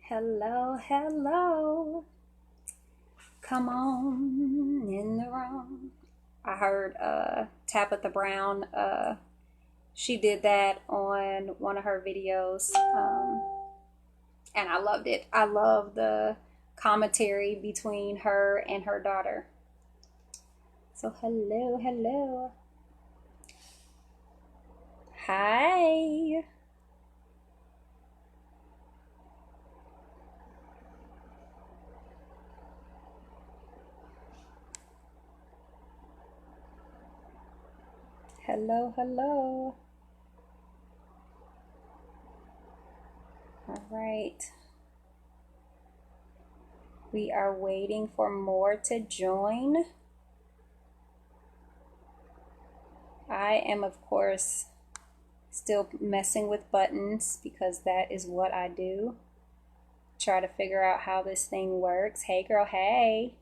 Hello, hello. Come on in the room. I heard Tabitha Brown. She did that on one of her videos, and I loved it. I love the commentary between her and her daughter. So hello, hello. Hi. Hello, hello. All right. We are waiting for more to join. I am, of course, still messing with buttons because that is what I do. Try to figure out how this thing works. Hey, girl, hey.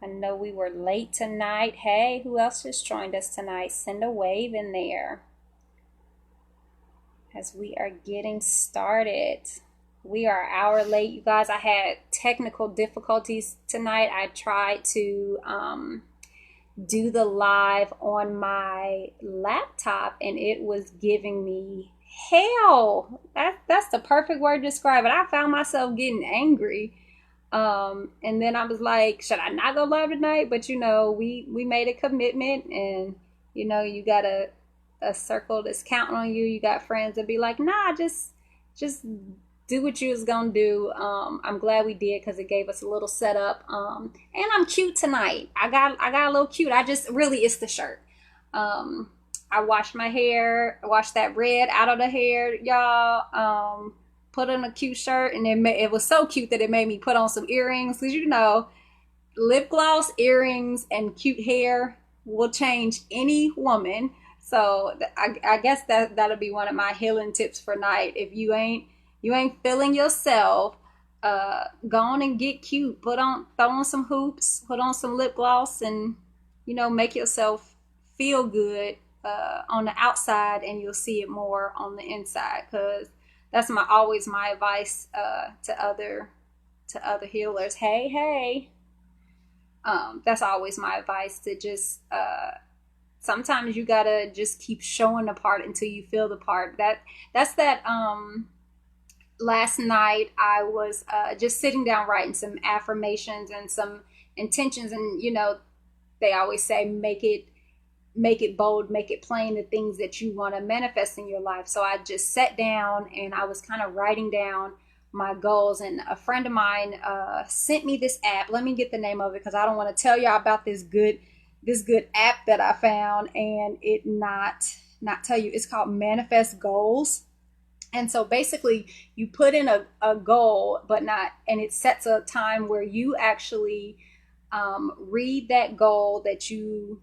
I know we were late tonight. Hey, who else just joined us tonight? Send a wave in there as we are getting started. We are an hour late, you guys. I had technical difficulties tonight. I tried to do the live on my laptop and it was giving me hell. That's the perfect word to describe it. I found myself getting angry. And then I was like, should I not go live tonight? But we made a commitment, and you got a circle that's counting on you. You got friends that be like, nah, just do what you was gonna do. I'm glad we did because it gave us a little setup. And I'm cute tonight. I got a little cute. I just really it's the shirt. I washed my hair, washed that red out of the hair, y'all. Put on a cute shirt, and it was so cute that it made me put on some earrings because lip gloss, earrings, and cute hair will change any woman. So I guess that'll be one of my healing tips for night. If you ain't feeling yourself, go on and get cute. Throw on some hoops, put on some lip gloss, and make yourself feel good on the outside, and you'll see it more on the inside. Because that's always my advice to other healers. Hey, hey. That's always my advice to just sometimes you gotta just keep showing the part until you feel the part. That's that last night I was just sitting down writing some affirmations and some intentions, and they always say make it bold, make it plain, the things that you want to manifest in your life. So I just sat down and I was kind of writing down my goals, and a friend of mine sent me this app. Let me get the name of it because I don't want to tell y'all about this good app that I found and it not tell you. It's called Manifest Goals. And so basically you put in a goal, but not, and it sets a time where you actually read that goal that you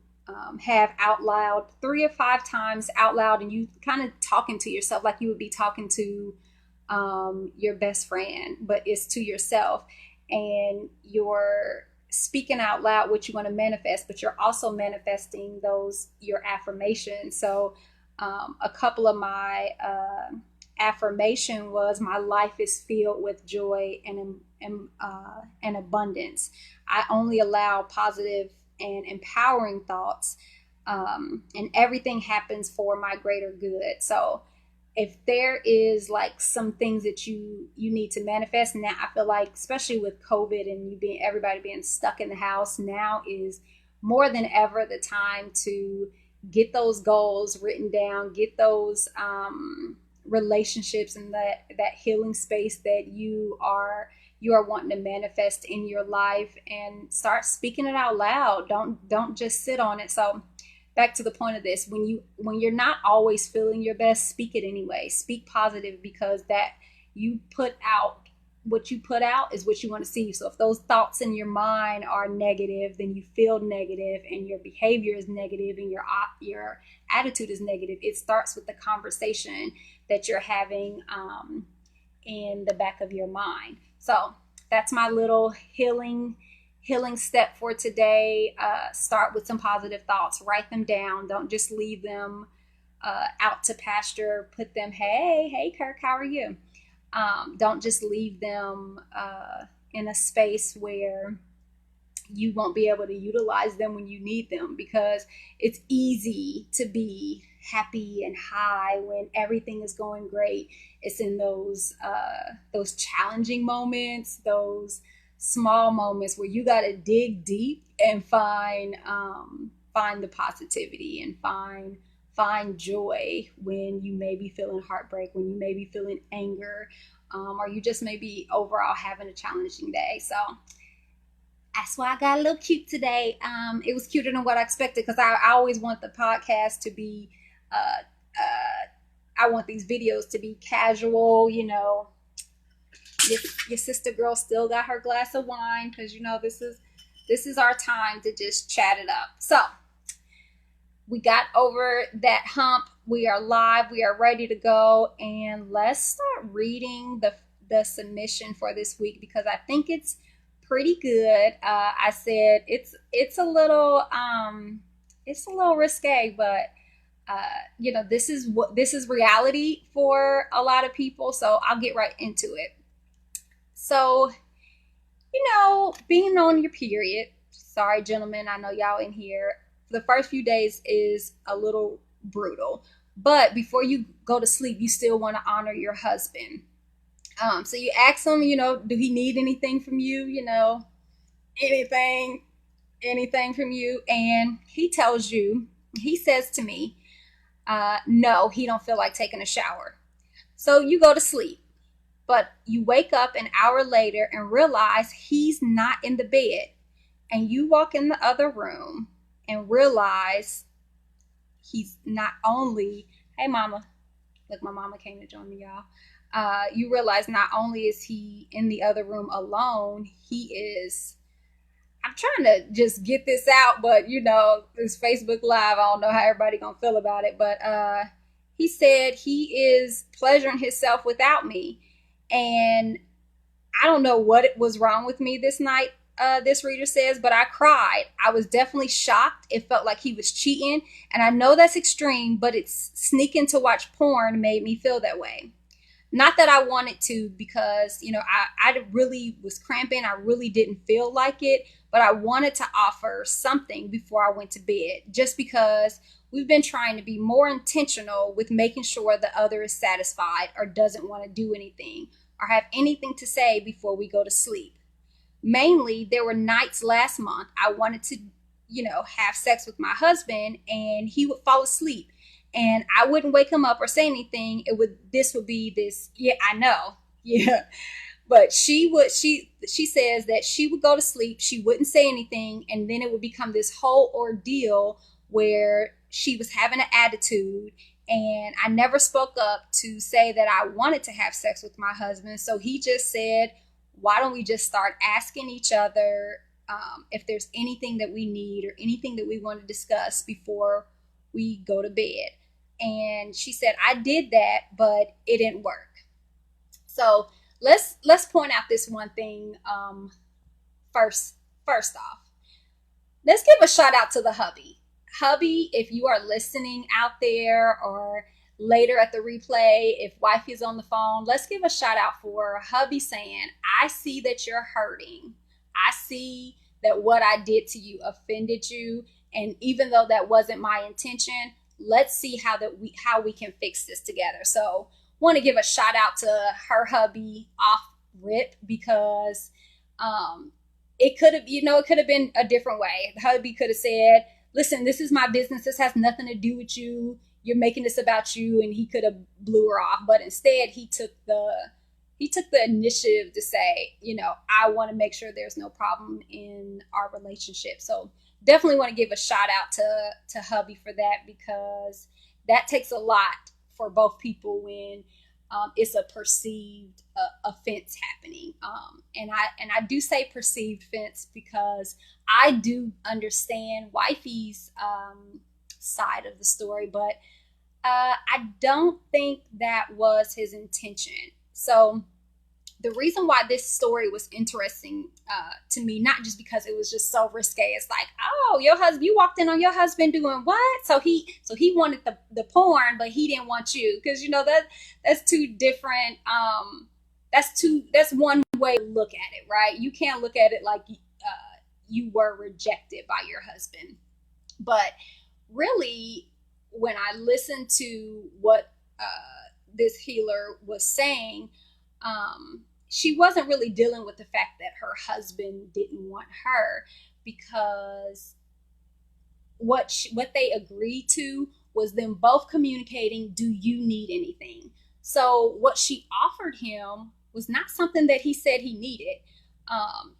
have out loud 3 or 5 times out loud, and you kind of talking to yourself like you would be talking to your best friend, but it's to yourself, and you're speaking out loud what you want to manifest, but you're also manifesting your affirmations. So a couple of my affirmation was, my life is filled with joy and abundance. I only allow positive and empowering thoughts, and everything happens for my greater good. So if there is like some things that you need to manifest now, I feel like especially with COVID and everybody being stuck in the house, now is more than ever the time to get those goals written down, get those relationships and that healing space that you are wanting to manifest in your life, and start speaking it out loud. Don't just sit on it. So back to the point of this, when you're not always feeling your best, speak it anyway. Speak positive, because that you put out what you put out is what you want to see. So if those thoughts in your mind are negative, then you feel negative, and your behavior is negative, and your attitude is negative. It starts with the conversation that you're having in the back of your mind. So that's my little healing step for today. Start with some positive thoughts. Write them down. Don't just leave them out to pasture. Put them, hey Kirk, how are you? Don't just leave them in a space where you won't be able to utilize them when you need them, because it's easy to be happy and high when everything is going great. It's in those challenging moments, those small moments where you got to dig deep and find the positivity and find joy when you may be feeling heartbreak, when you may be feeling anger, or you just may be overall having a challenging day. So that's why I got a little cute today. It was cuter than what I expected, because I always want the podcast to be, I want these videos to be casual. Your sister girl still got her glass of wine, because this is our time to just chat it up. So we got over that hump. We are live. We are ready to go, and let's start reading the submission for this week, because I think it's pretty good. I said it's a little risque, but this is reality for a lot of people. So I'll get right into it. So, being on your period. Sorry, gentlemen, I know y'all in here. The first few days is a little brutal, but before you go to sleep, you still want to honor your husband. So you ask him, do he need anything from you? Anything from you? And he says to me, no, he don't feel like taking a shower. So you go to sleep, but you wake up an hour later and realize he's not in the bed. And you walk in the other room and realize he's not only, hey mama, look, my mama came to join me, y'all. You realize not only is he in the other room alone, I'm trying to just get this out, but this Facebook Live, I don't know how everybody gonna feel about it, but he said he is pleasuring himself without me. And I don't know what it was wrong with me this night, this reader says, but I cried. I was definitely shocked. It felt like he was cheating. And I know that's extreme, but it's sneaking to watch porn made me feel that way. Not that I wanted to, because, I really was cramping. I really didn't feel like it, but I wanted to offer something before I went to bed, just because we've been trying to be more intentional with making sure the other is satisfied or doesn't want to do anything or have anything to say before we go to sleep. Mainly, there were nights last month I wanted to, have sex with my husband, and he would fall asleep. And I wouldn't wake him up or say anything. This would be this, yeah, I know. Yeah. But she says that she would go to sleep, she wouldn't say anything, and then it would become this whole ordeal where she was having an attitude, and I never spoke up to say that I wanted to have sex with my husband. So he just said, why don't we just start asking each other if there's anything that we need or anything that we want to discuss before we go to bed. And she said, I did that, but it didn't work. So let's point out this one thing. First off, let's give a shout out to the hubby. If you are listening out there, or later at the replay, if wifey's on the phone, let's give a shout out for hubby saying, I see that you're hurting. I see that what I did to you offended you. And even though that wasn't my intention, let's see how we can fix this together. So want to give a shout out to her hubby off rip, because it could have been a different way. The hubby could have said, listen, this is my business. This has nothing to do with you. You're making this about you. And he could have blew her off. But instead, he took the initiative to say, I want to make sure there's no problem in our relationship. So definitely want to give a shout out to hubby for that, because that takes a lot for both people when it's a perceived offense happening. And I do say perceived offense because I do understand wifey's side of the story, but I don't think that was his intention. So the reason why this story was interesting to me, not just because it was just so risque, it's like, oh, you walked in on your husband doing what? So he wanted the porn, but he didn't want you, because that's two different That's one way to look at it, right? You can't look at it like you were rejected by your husband. But really, when I listened to what this healer was saying, she wasn't really dealing with the fact that her husband didn't want her, because what they agreed to was them both communicating, do you need anything? So what she offered him was not something that he said he needed.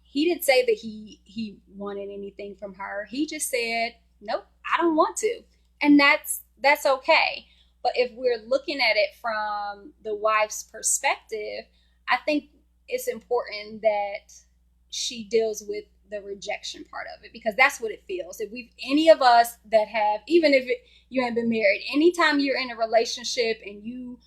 He didn't say that he wanted anything from her. He just said, nope, I don't want to. And that's okay. But if we're looking at it from the wife's perspective, I think it's important that she deals with the rejection part of it, because that's what it feels. If we've any of us that have, even if you haven't been married, anytime you're in a relationship and you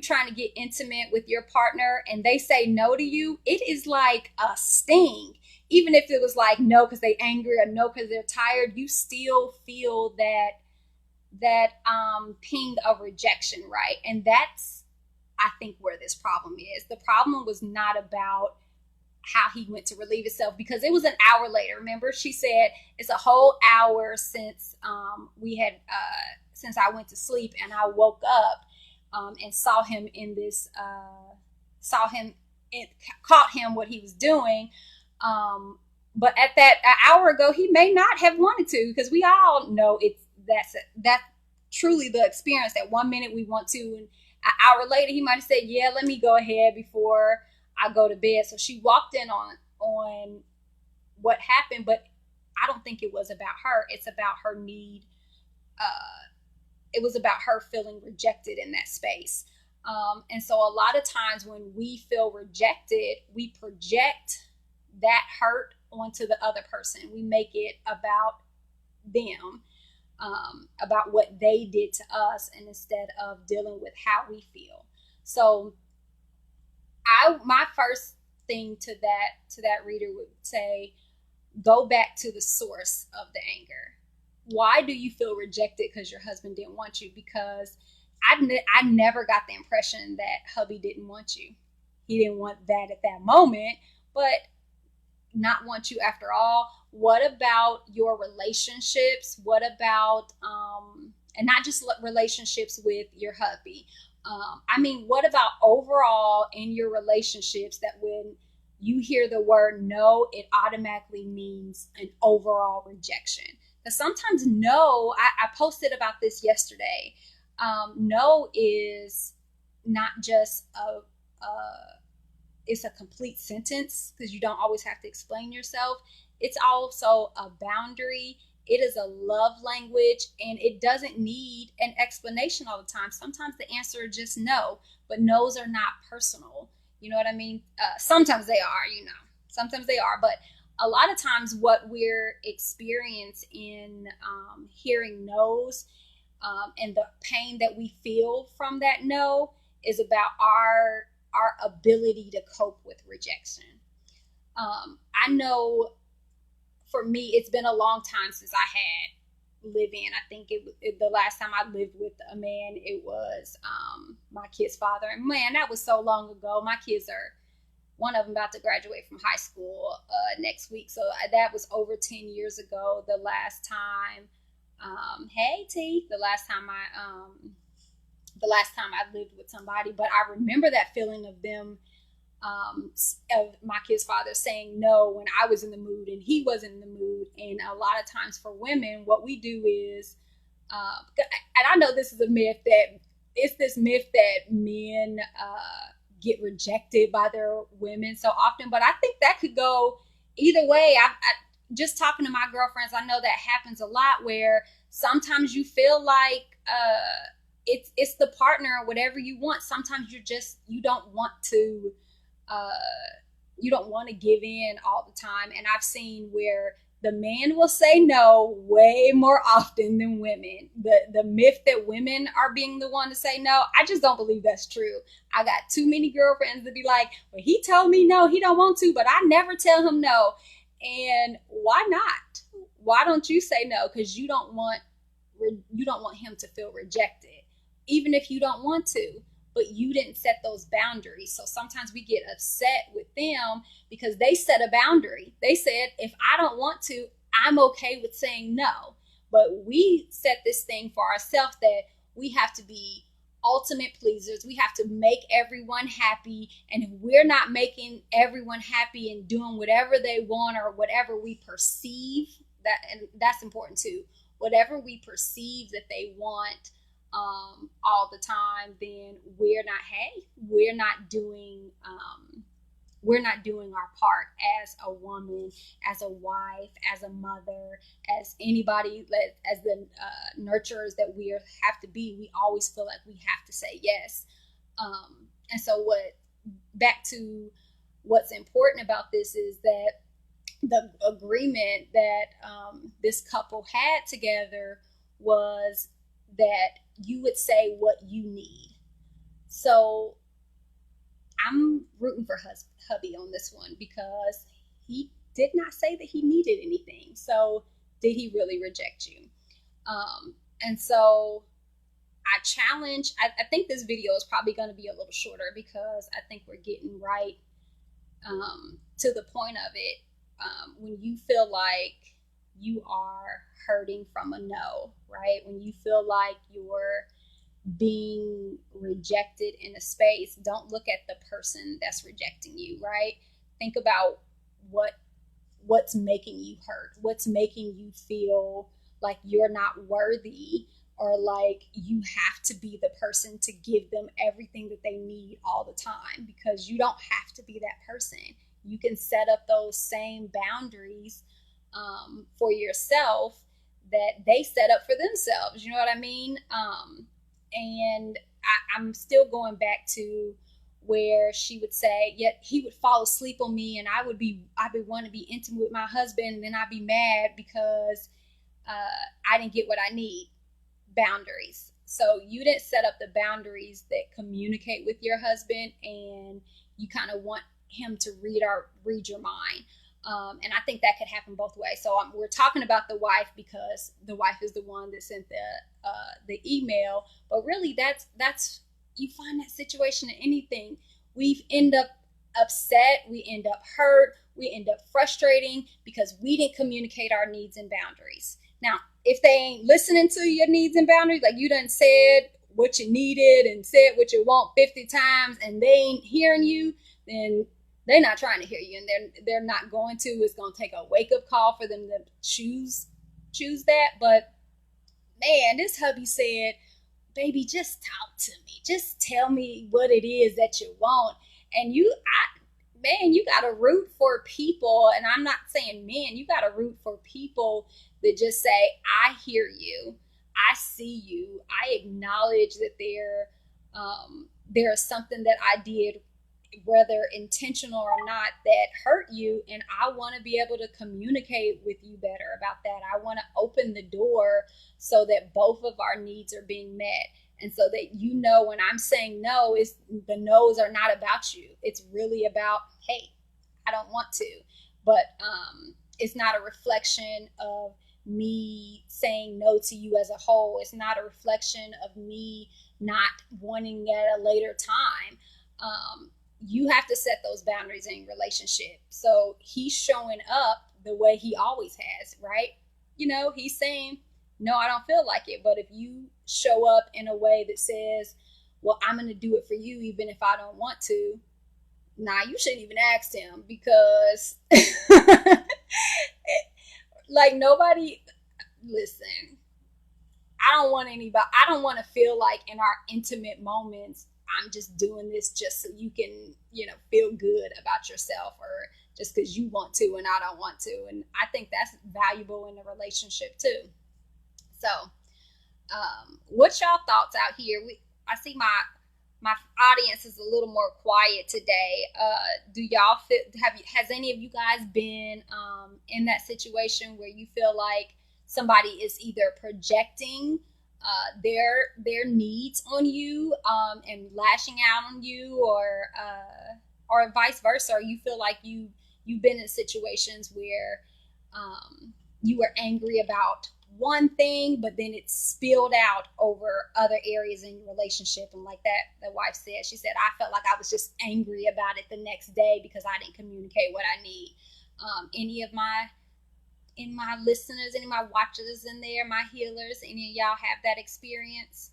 trying to get intimate with your partner and they say no to you, it is like a sting. Even if it was like no because they angry or no because they're tired, you still feel that ping of rejection, right? And that's, I think, where this problem is. The problem was not about how he went to relieve himself, because it was an hour later. Remember, she said it's a whole hour since we had since I went to sleep, and I woke up and saw him in this caught him what he was doing. But at that an hour ago, he may not have wanted to, because we all know that's truly the experience. That 1 minute we want to, and an hour later he might have said, "Yeah, let me go ahead before I go to bed." So she walked in on what happened, but I don't think it was about her. It's about her need. It was about her feeling rejected in that space. And so a lot of times when we feel rejected, we project that hurt onto the other person. We make it about them, about what they did to us, and instead of dealing with how we feel. So my first thing to that reader would say, go back to the source of the anger. Why do you feel rejected? Because your husband didn't want you? Because I never got the impression that hubby didn't want you. He didn't want that at that moment, but not want you after all. What about your relationships? What about and not just relationships with your hubby? I mean, what about overall in your relationships, that when you hear the word no, it automatically means an overall rejection? Because sometimes no, I posted about this yesterday. No is not just it's a complete sentence, because you don't always have to explain yourself. It's also a boundary. It is a love language, and it doesn't need an explanation all the time. Sometimes the answer is just no, but no's are not personal. You know what I mean? Sometimes they are, sometimes they are, but a lot of times what we're experiencing in hearing no's, and the pain that we feel from that no, is about our ability to cope with rejection. I know for me, it's been a long time since I had live-in. I think the last time I lived with a man, it was my kid's father. And man, that was so long ago. My kids are, one of them about to graduate from high school next week. So that was over 10 years ago. The last time, hey T, the last time I lived with somebody. But I remember that feeling of them, of my kid's father saying no when I was in the mood and he wasn't in the mood. And a lot of times for women, what we do is, and I know this is a myth, that it's this myth that men get rejected by their women so often, but I think that could go either way. I just talking to my girlfriends, I know that happens a lot, where sometimes you feel like it's the partner or whatever you want. Sometimes you don't want to give in all the time. And I've seen where the man will say no way more often than women. The myth that women are being the one to say no, I just don't believe that's true. I got too many girlfriends to be like, well, he told me no, he don't want to, but I never tell him no. And why not? Why don't you say no? Because you don't want him to feel rejected, even if you don't want to. but you didn't set those boundaries. So sometimes we get upset with them because they set a boundary. They said, if I don't want to, I'm okay with saying no. But we set this thing for ourselves that we have to be ultimate pleasers. We have to make everyone happy. And if we're not making everyone happy and doing whatever they want or whatever we perceive that, and that's important too, whatever we perceive that they want all the time, then we're not doing our part as a woman, as a wife, as a mother, as anybody, as the nurturers that we have to be. We always feel like we have to say yes. And so back to what's important about this is that the agreement that this couple had together was that you would say what you need. So I'm rooting for hubby on this one because he did not say that he needed anything. So did he really reject you? And so I challenge, I think this video is probably going to be a little shorter because I think we're getting right to the point of it. When you feel like you are hurting from a no, right? When you feel like you're being rejected in a space, don't look at the person that's rejecting you, right? Think about what's making you hurt, what's making you feel like you're not worthy, or like you have to be the person to give them everything that they need all the time, because you don't have to be that person. You can set up those same boundaries for yourself that they set up for themselves. You know what I mean? And I'm still going back to where she would say, yet he would fall asleep on me, and I would want to be intimate with my husband, and then I'd be mad because I didn't get what I need. Boundaries. So you didn't set up the boundaries that communicate with your husband, and you kind of want him to read your mind. And I think that could happen both ways. So we're talking about the wife because the wife is the one that sent the email, but really that's you find that situation in anything. We end up upset, we end up hurt, we end up frustrating because we didn't communicate our needs and boundaries. Now, if they ain't listening to your needs and boundaries, like you done said what you needed and said what you want 50 times and they ain't hearing you, then they're not trying to hear you, and they're not going to. It's going to take a wake-up call for them to choose that. But man, this hubby said, baby, just talk to me. Just tell me what it is that you want. And you got to root for people. And I'm not saying men, you got to root for people that just say, I hear you. I see you. I acknowledge that there is something that I did, whether intentional or not, that hurt you, and I want to be able to communicate with you better about that. I want to open the door so that both of our needs are being met, and so that when I'm saying no, the no's are not about you. It's really about, hey, I don't want to, but it's not a reflection of me saying no to you as a whole. It's not a reflection of me not wanting at a later time. You have to set those boundaries in relationship. So he's showing up the way he always has, right? He's saying, no, I don't feel like it. But if you show up in a way that says, well, I'm going to do it for you, even if I don't want to, you shouldn't even ask him, because like nobody, listen, I don't want to feel like in our intimate moments, I'm just doing this just so you can, feel good about yourself, or just because you want to and I don't want to. And I think that's valuable in a relationship too. So, what's y'all thoughts out here? I see my audience is a little more quiet today. Do y'all has any of you guys been in that situation where you feel like somebody is either projecting their needs on you and lashing out on you, or vice versa, or you feel like you've been in situations where you were angry about one thing, but then it spilled out over other areas in your relationship. And like that, the wife said, she said, I felt like I was just angry about it the next day because I didn't communicate what I need. Any of my listeners, any of my watchers in there, my healers, any of y'all have that experience?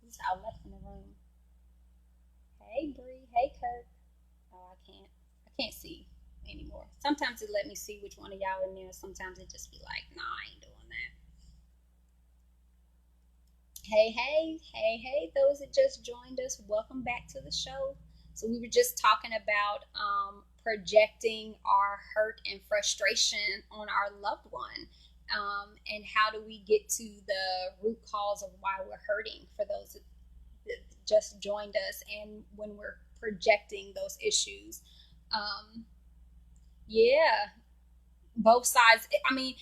Who's out left in the room? Hey Bree, hey Kirk. Oh, I can't see anymore. Sometimes it let me see which one of y'all in there. Sometimes it just be like, nah, I ain't doing that. Hey, hey, hey, hey, those that just joined us, welcome back to the show. So, we were just talking about projecting our hurt and frustration on our loved one. And how do we get to the root cause of why we're hurting for those that just joined us and when we're projecting those issues? Um, yeah, both sides. I mean,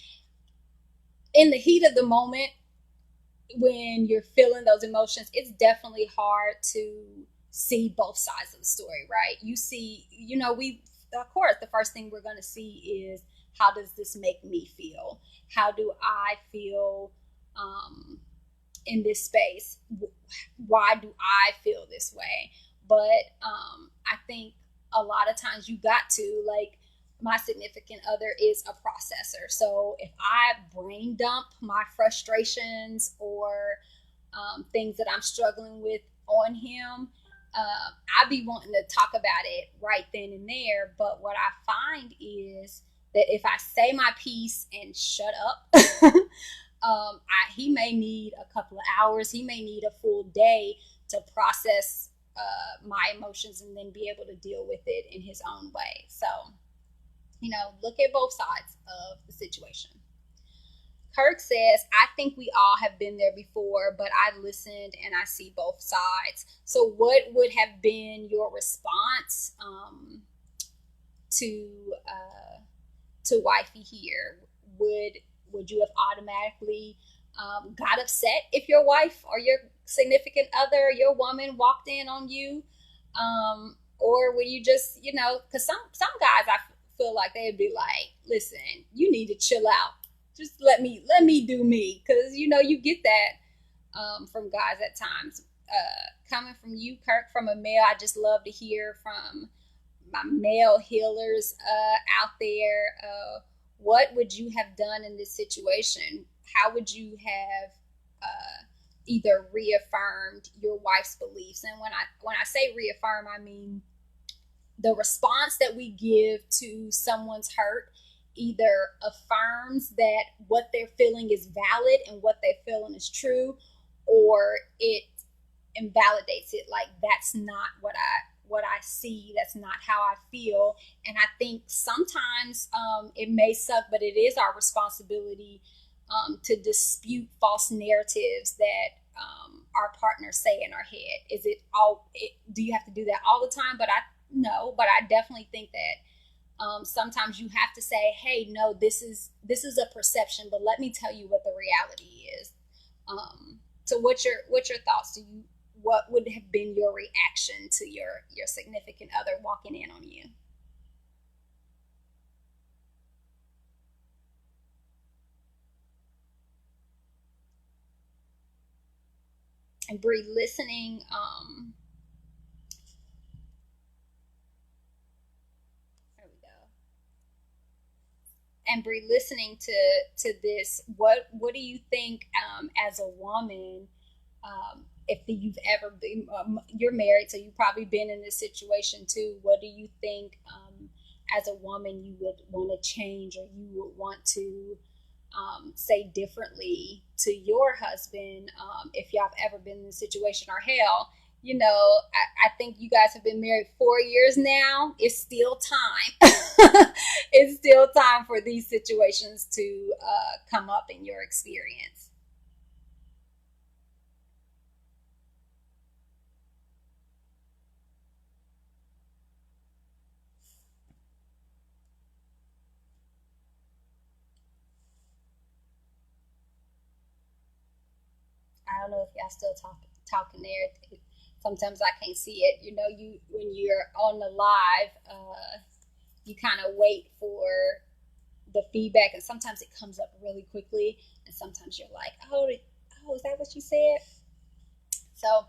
in the heat of the moment, when you're feeling those emotions, it's definitely hard to see both sides of the story, right? You see, we, of course, the first thing we're going to see is, how does this make me feel? How do I feel in this space? Why do I feel this way? But I think a lot of times you got to, like, my significant other is a processor. So if I brain dump my frustrations or things that I'm struggling with on him, I be wanting to talk about it right then and there. But what I find is that if I say my piece and shut up, he may need a couple of hours. He may need a full day to process my emotions and then be able to deal with it in his own way. So, look at both sides of the situation. Kirk says, I think we all have been there before, but I listened and I see both sides. So, what would have been your response to wifey here? Would you have automatically got upset if your wife or your significant other, your woman, walked in on you? Or would you just, because some guys, I feel like they'd be like, listen, you need to chill out. Just let me do me, because you get that from guys at times. Coming from you, Kirk, from a male, I just love to hear from my male healers out there. What would you have done in this situation? How would you have either reaffirmed your wife's beliefs? And when I say reaffirm, I mean the response that we give to someone's hurt either affirms that what they're feeling is valid and what they're feeling is true, or it invalidates it, like, that's not what I see, that's not how I feel. And I think sometimes it may suck, but it is our responsibility to dispute false narratives that our partners say in our head. Do you have to do that all the time? But I definitely think that sometimes you have to say, hey, no, this is a perception, but let me tell you what the reality is. So what's your thoughts? What would have been your reaction to your significant other walking in on you? And Bree, listening, there we go. And Bree, listening to this, what do you think, as a woman, if you've ever been, you're married, so you've probably been in this situation too. What do you think, as a woman, you would want to change, or you would want to say differently to your husband, if y'all have ever been in this situation? Or hell, I think you guys have been married 4 years now. It's still time. It's still time for these situations to come up in your experience. I don't know if y'all still talking there. Sometimes I can't see it. When you're on the live, you kind of wait for the feedback, and sometimes it comes up really quickly, and sometimes you're like, oh, is that what you said? So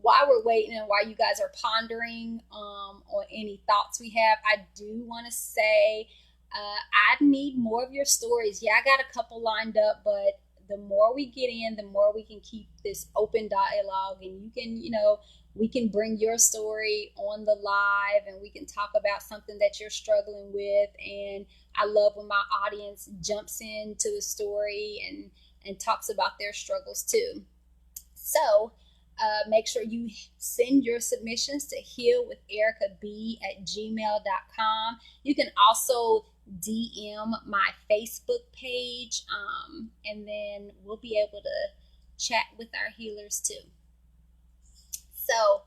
while we're waiting and while you guys are pondering on any thoughts we have, I do want to say I need more of your stories. Yeah, I got a couple lined up, but the more we get in, the more we can keep this open dialogue, and you can, we can bring your story on the live and we can talk about something that you're struggling with. And I love when my audience jumps into the story and talks about their struggles too. So make sure you send your submissions to healwithericaB@gmail.com. You can also DM my Facebook page, and then we'll be able to chat with our healers too. So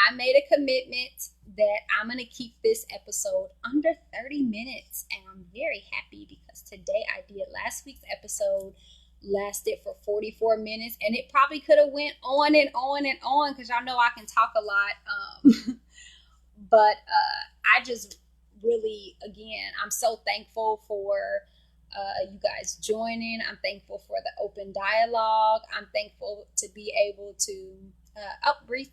I made a commitment that I'm going to keep this episode under 30 minutes, and I'm very happy because today I did last week's episode lasted for 44 minutes, and it probably could have went on and on and on because y'all know I can talk a lot. But I just really, again, I'm so thankful for you guys joining. I'm thankful for the open dialogue. I'm thankful to be able to Bree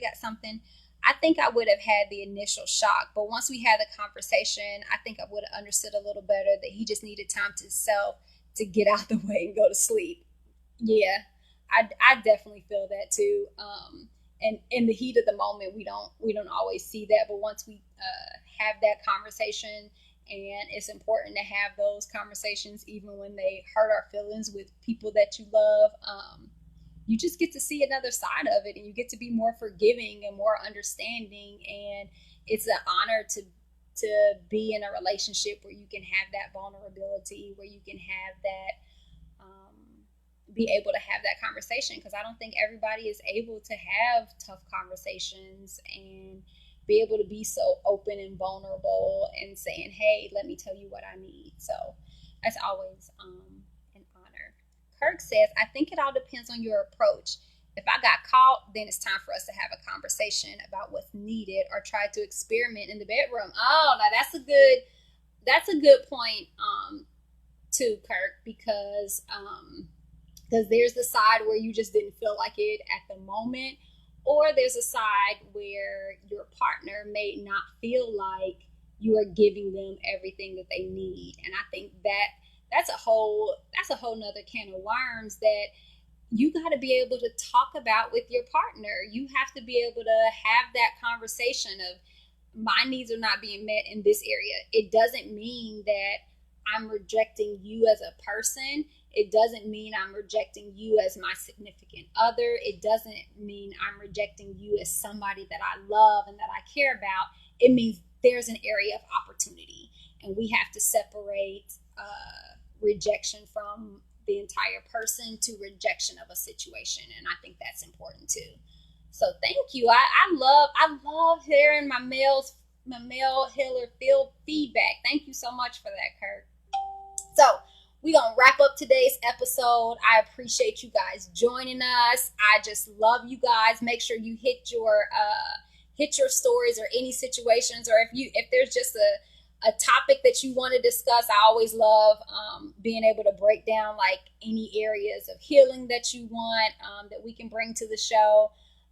got something. I think I would have had the initial shock, but once we had the conversation, I think I would have understood a little better that he just needed time to himself to get out the way and go to sleep. Yeah, I definitely feel that too. And in the heat of the moment, we don't always see that, but once we have that conversation, and it's important to have those conversations even when they hurt our feelings with people that you love. You just get to see another side of it, and you get to be more forgiving and more understanding. And it's an honor to be in a relationship where you can have that vulnerability, where you can have that, be able to have that conversation. Because I don't think everybody is able to have tough conversations and be able to be so open and vulnerable and saying, hey, let me tell you what I need. So that's always an honor. Kirk says, I think it all depends on your approach. If I got caught, then it's time for us to have a conversation about what's needed or try to experiment in the bedroom. Oh, now that's a good point too, Kirk, because there's the side where you just didn't feel like it at the moment, or there's a side where your partner may not feel like you are giving them everything that they need. And I think that's a whole nother can of worms that you got to be able to talk about with your partner. You have to be able to have that conversation of, my needs are not being met in this area. It doesn't mean that I'm rejecting you as a person. It doesn't mean I'm rejecting you as my significant other. It doesn't mean I'm rejecting you as somebody that I love and that I care about. It means there's an area of opportunity, and we have to separate rejection from the entire person to rejection of a situation. And I think that's important too. So thank you. I love hearing my male healer feel feedback. Thank you so much for that, Kirk. So we're going to wrap up today's episode. I appreciate you guys joining us. I just love you guys. Make sure you hit your stories or any situations, or if there's just a topic that you want to discuss. I always love being able to break down like any areas of healing that you want that we can bring to the show.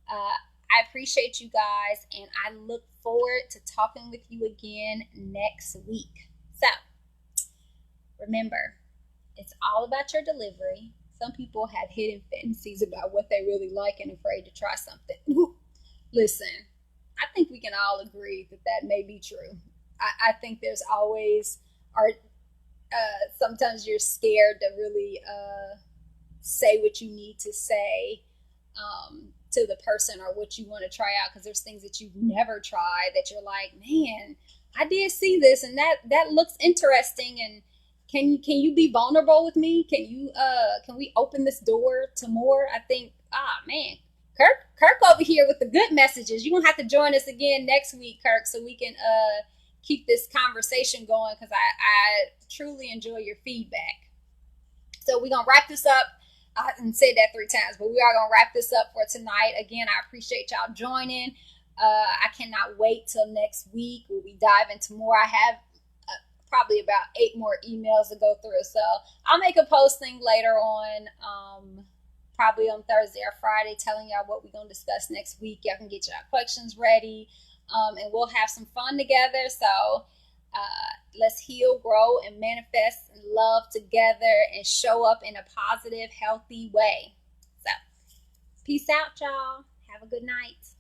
I appreciate you guys, and I look forward to talking with you again next week. So remember, it's all about your delivery. Some people have hidden fantasies about what they really like and afraid to try something. Listen, I think we can all agree that may be true. I think there's always, sometimes you're scared to really say what you need to say to the person or what you want to try out, because there's things that you've never tried that you're like, man, I did see this and that looks interesting, and can you be vulnerable with me? Can we open this door to more? I think, man, Kirk over here with the good messages. You're gonna have to join us again next week, Kirk, so we can keep this conversation going, because I truly enjoy your feedback. So we're gonna wrap this up. I haven't said that 3 times, but we are gonna wrap this up for tonight. Again, I appreciate y'all joining. I cannot wait till next week where we dive into more. I have probably about 8 more emails to go through. So I'll make a posting later on, probably on Thursday or Friday, telling y'all what we're going to discuss next week. Y'all can get y'all questions ready, and we'll have some fun together. So let's heal, grow, and manifest and love together and show up in a positive, healthy way. So peace out, y'all. Have a good night.